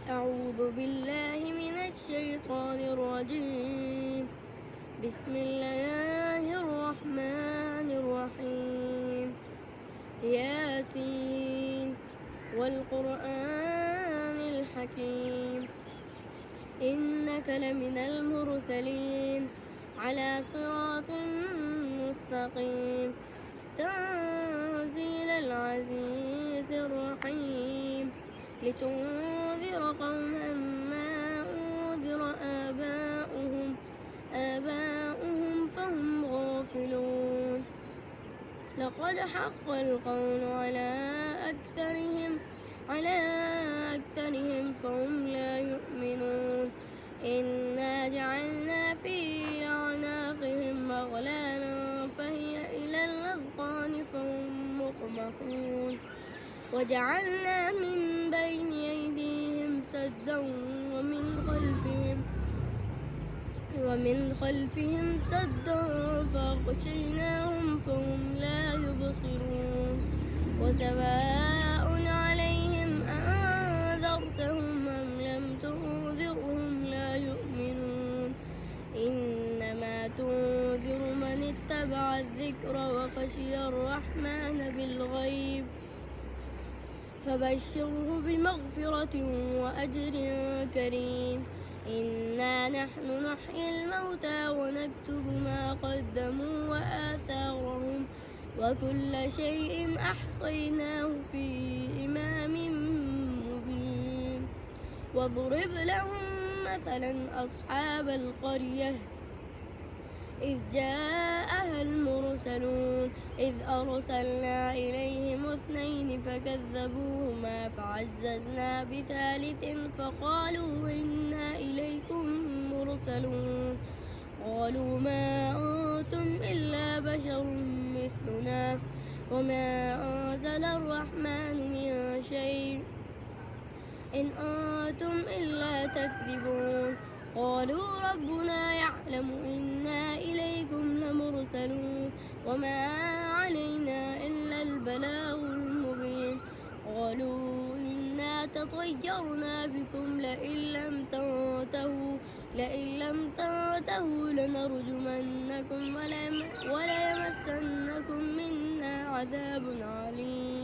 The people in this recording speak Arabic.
أعوذ بالله من الشيطان الرجيم. بسم الله الرحمن الرحيم. ياسين والقرآن الحكيم إنك لمن المرسلين على صراط مستقيم تنزيل العزيز الرحيم لتنذر قوما ما أنذر آباؤهم فهم غافلون. لقد حق القول على أكثرهم فهم لا يؤمنون. إنا جعلنا في أعناقهم أغلالا فهي إلى الأذقان فهم مقمحون. وجعلنا من بين أيديهم سدا ومن خلفهم سدا فأغشيناهم فهم لا يبصرون. وسواء عليهم أأنذرتهم أم لم تنذرهم لا يؤمنون. إنما تنذر من اتبع الذكر وخشي الرحمن بالغيب فبشره بمغفرة وأجر كريم. إنا نحن نحيي الموتى ونكتب ما قدموا وآثارهم وكل شيء أحصيناه في إمام مبين. واضرب لهم مثلا أصحاب القرية إذ جاءها المرسلون إذ أرسلنا إليهم 2 فكذبوهما فعززنا بثالث فقالوا إنا إليكم مرسلون. قالوا ما أنتم إلا بشر مثلنا وما أنزل الرحمن من شيء إن أنتم إلا تكذبون. قالوا ربنا يعلم إنا إليكم لمرسلون وما علينا إلا البلاغ المبين. قالوا إنا تطيرنا بكم لئن لم تنتهوا لنرجمنكم وليمسنكم منا عذاب عليم.